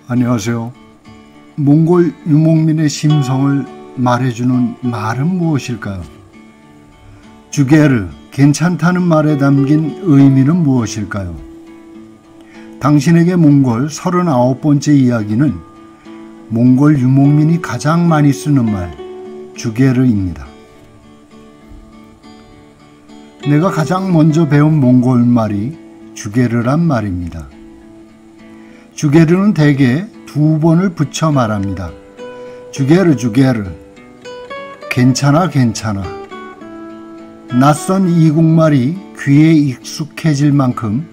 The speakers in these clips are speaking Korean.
안녕하세요. 몽골 유목민의 심성을 말해주는 말은 무엇일까요? 주게르, 괜찮다는 말에 담긴 의미는 무엇일까요? 당신에게 몽골 39번째 이야기는 몽골 유목민이 가장 많이 쓰는 말, 주게르입니다. 내가 가장 먼저 배운 몽골 말이 주게르란 말입니다. 주게르는 대개 두 번을 붙여 말합니다. 주게르, 주게르. 괜찮아, 괜찮아. 낯선 이국말이 귀에 익숙해질 만큼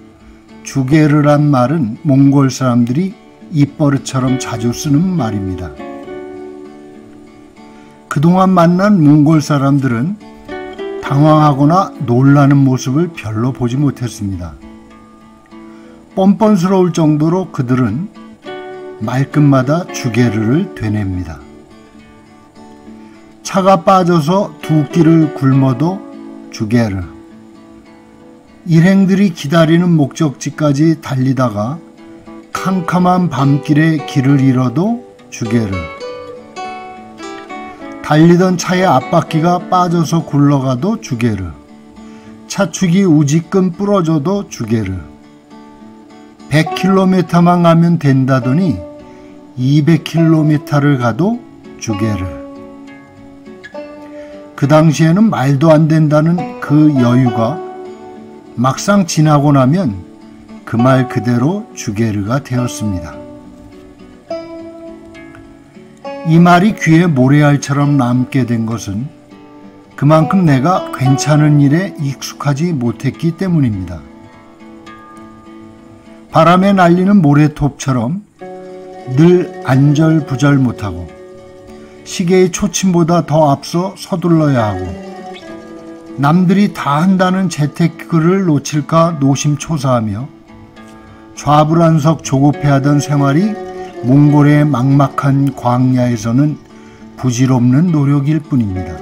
주게르란 말은 몽골 사람들이 입버릇처럼 자주 쓰는 말입니다. 그동안 만난 몽골 사람들은 당황하거나 놀라는 모습을 별로 보지 못했습니다. 뻔뻔스러울 정도로 그들은 말끝마다 주게르를 되냅니다. 차가 빠져서 두 끼를 굶어도 주게르. 일행들이 기다리는 목적지까지 달리다가 캄캄한 밤길에 길을 잃어도 주게르. 달리던 차의 앞바퀴가 빠져서 굴러가도 주게르. 차축이 우지끈 부러져도 주게르. 100km만 가면 된다더니 200km를 가도 주게르. 그 당시에는 말도 안 된다는 그 여유가 막상 지나고 나면 그 말 그대로 주게르가 되었습니다. 이 말이 귀에 모래알처럼 남게 된 것은 그만큼 내가 괜찮은 일에 익숙하지 못했기 때문입니다. 바람에 날리는 모래톱처럼 늘 안절부절 못하고 시계의 초침보다 더 앞서 서둘러야 하고 남들이 다 한다는 재테크를 놓칠까 노심초사하며 좌불안석 조급해하던 생활이 몽골의 막막한 광야에서는 부질없는 노력일 뿐입니다.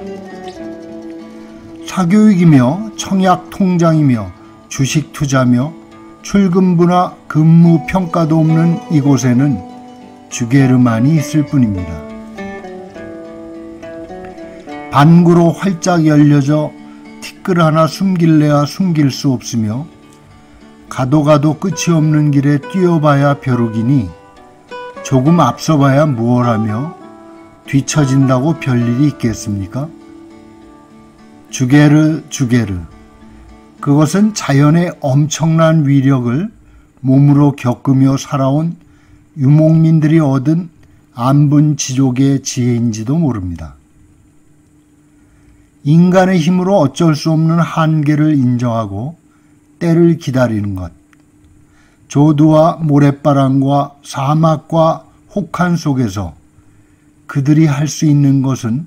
사교육이며 청약 통장이며 주식 투자며 출근부나 근무 평가도 없는 이곳에는 주게르만이 있을 뿐입니다. 반구로 활짝 열려져 티끌 하나 숨길래야 숨길 수 없으며 가도 가도 끝이 없는 길에 뛰어봐야 벼룩이니 조금 앞서봐야 무얼하며 뒤처진다고 별일이 있겠습니까? 주게르, 주게르. 그것은 자연의 엄청난 위력을 몸으로 겪으며 살아온 유목민들이 얻은 안분지족의 지혜인지도 모릅니다. 인간의 힘으로 어쩔 수 없는 한계를 인정하고 때를 기다리는 것, 조두와 모래바람과 사막과 혹한 속에서 그들이 할 수 있는 것은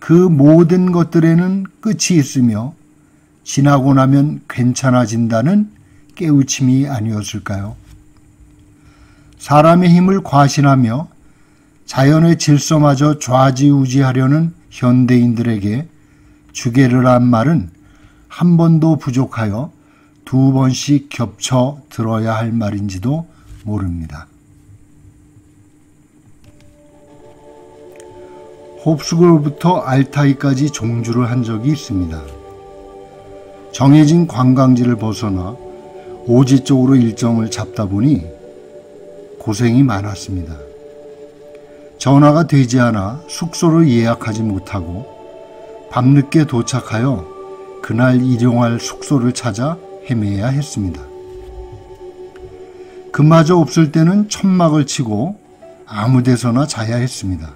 그 모든 것들에는 끝이 있으며 지나고 나면 괜찮아진다는 깨우침이 아니었을까요? 사람의 힘을 과신하며 자연의 질서마저 좌지우지하려는 현대인들에게 주게르란 말은 한 번도 부족하여 두 번씩 겹쳐 들어야 할 말인지도 모릅니다. 홉스구로부터 알타이까지 종주를 한 적이 있습니다. 정해진 관광지를 벗어나 오지 쪽으로 일정을 잡다 보니 고생이 많았습니다. 전화가 되지 않아 숙소를 예약하지 못하고 밤늦게 도착하여 그날 일용할 숙소를 찾아 헤매야 했습니다. 그마저 없을 때는 천막을 치고 아무 데서나 자야 했습니다.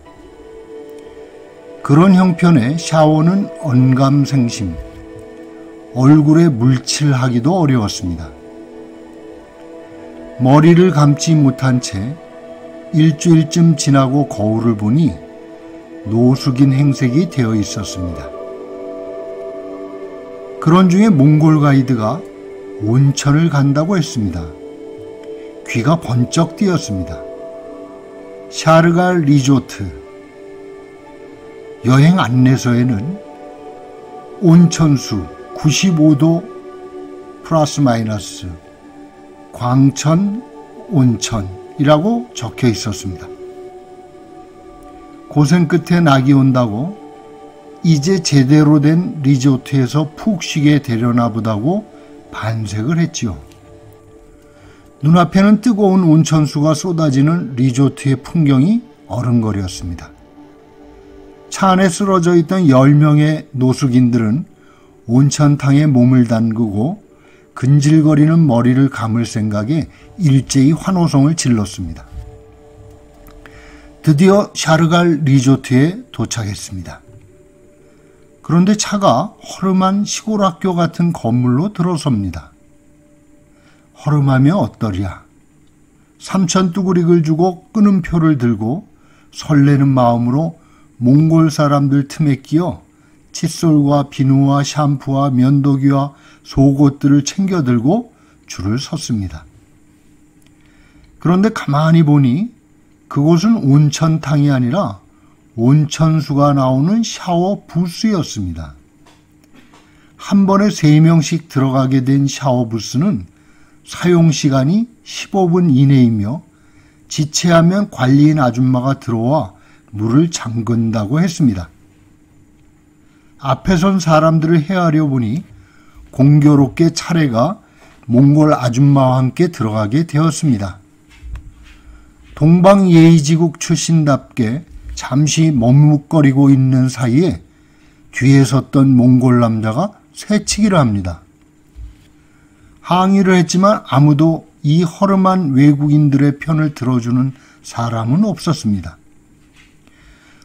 그런 형편에 샤워는 언감생심, 얼굴에 물칠하기도 어려웠습니다. 머리를 감지 못한 채 일주일쯤 지나고 거울을 보니 노숙인 행색이 되어 있었습니다. 그런 중에 몽골 가이드가 온천을 간다고 했습니다. 귀가 번쩍 뜨였습니다. 샤르갈 리조트. 여행 안내서에는 온천수 95도 플러스 마이너스, 광천, 온천, 이라고 적혀 있었습니다. 고생 끝에 낙이 온다고 이제 제대로 된 리조트에서 푹 쉬게 되려나 보다고 반색을 했지요. 눈앞에는 뜨거운 온천수가 쏟아지는 리조트의 풍경이 어른거렸습니다. 차 안에 쓰러져 있던 10명의 노숙인들은 온천탕에 몸을 담그고 근질거리는 머리를 감을 생각에 일제히 환호성을 질렀습니다. 드디어 샤르갈 리조트에 도착했습니다. 그런데 차가 허름한 시골 학교 같은 건물로 들어섭니다. 허름하며 어떠랴. 삼천뚜구릭을 주고 끊은 표를 들고 설레는 마음으로 몽골 사람들 틈에 끼어 칫솔과 비누와 샴푸와 면도기와 속옷들을 챙겨 들고 줄을 섰습니다. 그런데 가만히 보니 그곳은 온천탕이 아니라 온천수가 나오는 샤워 부스였습니다. 한 번에 3명씩 들어가게 된 샤워 부스는 사용시간이 15분 이내이며 지체하면 관리인 아줌마가 들어와 물을 잠근다고 했습니다. 앞에 선 사람들을 헤아려 보니 공교롭게 차례가 몽골 아줌마와 함께 들어가게 되었습니다. 동방예의지국 출신답게 잠시 머뭇거리고 있는 사이에 뒤에 섰던 몽골 남자가 새치기를 합니다. 항의를 했지만 아무도 이 허름한 외국인들의 편을 들어주는 사람은 없었습니다.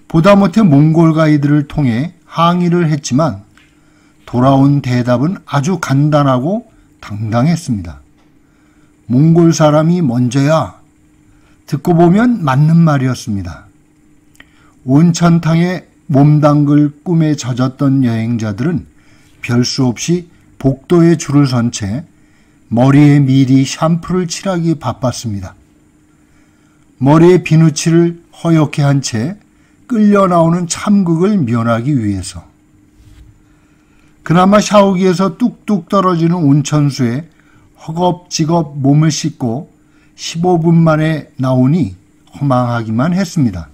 보다 못해 몽골 가이드를 통해 항의를 했지만 돌아온 대답은 아주 간단하고 당당했습니다. 몽골 사람이 먼저야. 듣고 보면 맞는 말이었습니다. 온천탕에 몸담글 꿈에 젖었던 여행자들은 별 수 없이 복도에 줄을 선 채 머리에 미리 샴푸를 칠하기 바빴습니다. 머리에 비누칠을 허옇게 한 채 끌려 나오는 참극을 면하기 위해서. 그나마 샤워기에서 뚝뚝 떨어지는 온천수에 허겁지겁 몸을 씻고 15분 만에 나오니 허망하기만 했습니다.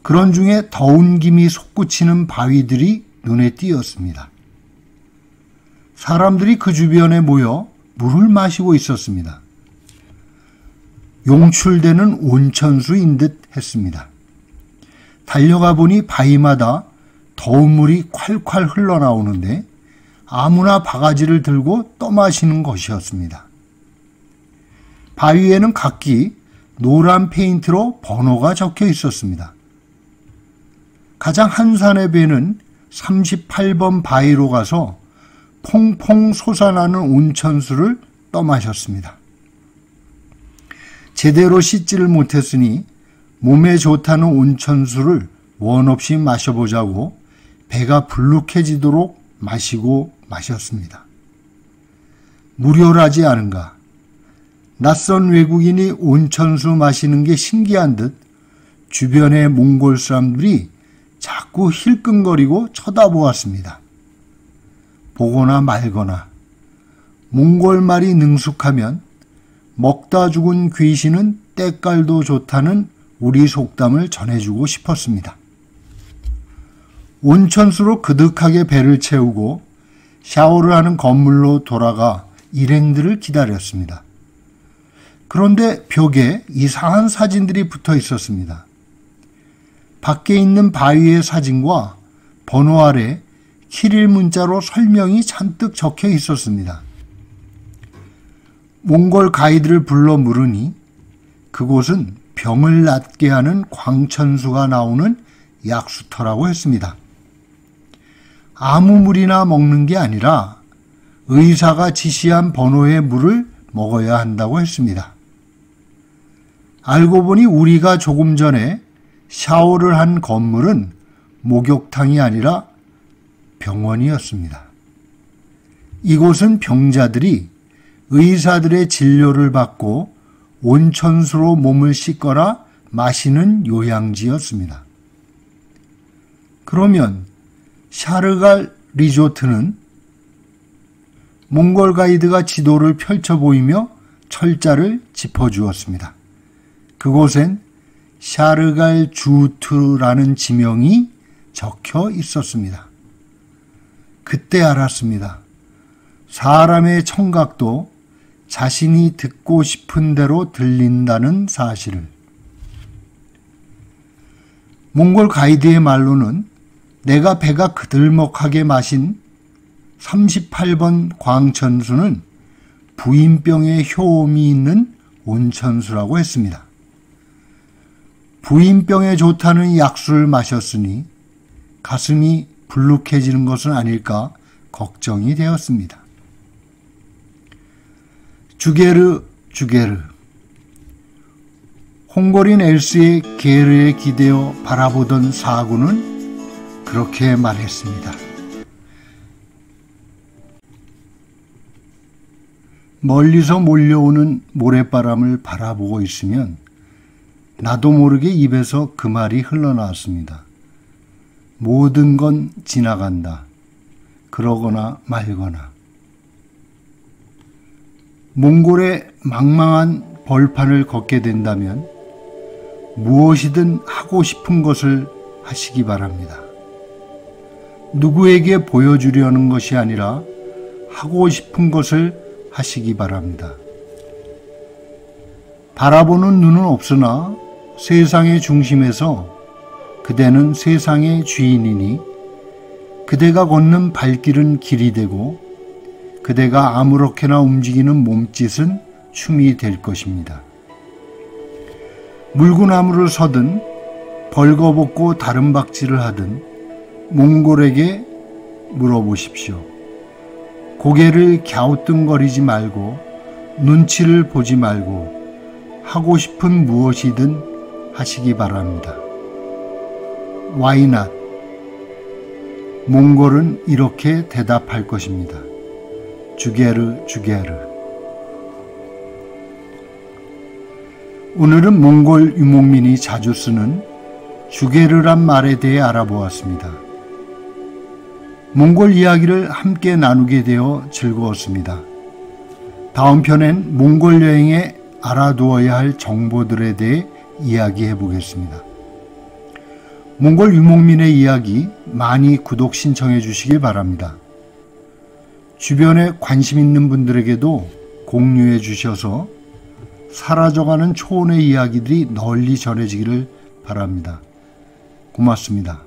그런 중에 더운 김이 솟구치는 바위들이 눈에 띄었습니다. 사람들이 그 주변에 모여 물을 마시고 있었습니다. 용출되는 온천수인 듯 했습니다. 달려가 보니 바위마다 더운 물이 콸콸 흘러나오는데 아무나 바가지를 들고 떠마시는 것이었습니다. 바위에는 각기 노란 페인트로 번호가 적혀 있었습니다. 가장 한산의 배는 38번 바위로 가서 퐁퐁 솟아나는 온천수를 떠마셨습니다. 제대로 씻지를 못했으니 몸에 좋다는 온천수를 원 없이 마셔보자고 배가 불룩해지도록 마시고 마셨습니다. 무료라지 않은가. 낯선 외국인이 온천수 마시는 게 신기한 듯 주변의 몽골 사람들이 자꾸 힐끔거리고 쳐다보았습니다. 보거나 말거나 몽골 말이 능숙하면 먹다 죽은 귀신은 때깔도 좋다는 우리 속담을 전해주고 싶었습니다. 온천수로 그득하게 배를 채우고 샤워를 하는 건물로 돌아가 일행들을 기다렸습니다. 그런데 벽에 이상한 사진들이 붙어 있었습니다. 밖에 있는 바위의 사진과 번호 아래 키릴 문자로 설명이 잔뜩 적혀 있었습니다. 몽골 가이드를 불러 물으니 그곳은 병을 낫게 하는 광천수가 나오는 약수터라고 했습니다. 아무 물이나 먹는 게 아니라 의사가 지시한 번호의 물을 먹어야 한다고 했습니다. 알고 보니 우리가 조금 전에 샤워를 한 건물은 목욕탕이 아니라 병원이었습니다. 이곳은 병자들이 의사들의 진료를 받고 온천수로 몸을 씻거나 마시는 요양지였습니다. 그러면 샤르갈 리조트는 몽골 가이드가 지도를 펼쳐 보이며 철자를 짚어주었습니다. 그곳엔 샤르갈 주트라는 지명이 적혀 있었습니다. 그때 알았습니다. 사람의 청각도 자신이 듣고 싶은 대로 들린다는 사실을. 몽골 가이드의 말로는 내가 배가 그들먹하게 마신 38번 광천수는 부인병에 효험이 있는 온천수라고 했습니다. 부인병에 좋다는 약수를 마셨으니 가슴이 불룩해지는 것은 아닐까 걱정이 되었습니다. 주게르. 홍골인 엘스의 게르에 기대어 바라보던 사구는 그렇게 말했습니다. 멀리서 몰려오는 모래바람을 바라보고 있으면 나도 모르게 입에서 그 말이 흘러나왔습니다. 모든 건 지나간다. 그러거나 말거나. 몽골의 망망한 벌판을 걷게 된다면 무엇이든 하고 싶은 것을 하시기 바랍니다. 누구에게 보여주려는 것이 아니라 하고 싶은 것을 하시기 바랍니다. 바라보는 눈은 없으나 세상의 중심에서 그대는 세상의 주인이니 그대가 걷는 발길은 길이 되고 그대가 아무렇게나 움직이는 몸짓은 춤이 될 것입니다. 물구나무를 서든 벌거벗고 다름박질을 하든 몽골에게 물어보십시오. 고개를 갸우뚱거리지 말고 눈치를 보지 말고 하고 싶은 무엇이든 하시기 바랍니다. Why not? 몽골은 이렇게 대답할 것입니다. 주게르. 오늘은 몽골 유목민이 자주 쓰는 주게르란 말에 대해 알아보았습니다. 몽골 이야기를 함께 나누게 되어 즐거웠습니다. 다음 편엔 몽골 여행에 알아두어야 할 정보들에 대해 이야기해 보겠습니다. 몽골 유목민의 이야기 많이 구독 신청해 주시길 바랍니다. 주변에 관심 있는 분들에게도 공유해 주셔서 사라져가는 초원의 이야기들이 널리 전해지기를 바랍니다. 고맙습니다.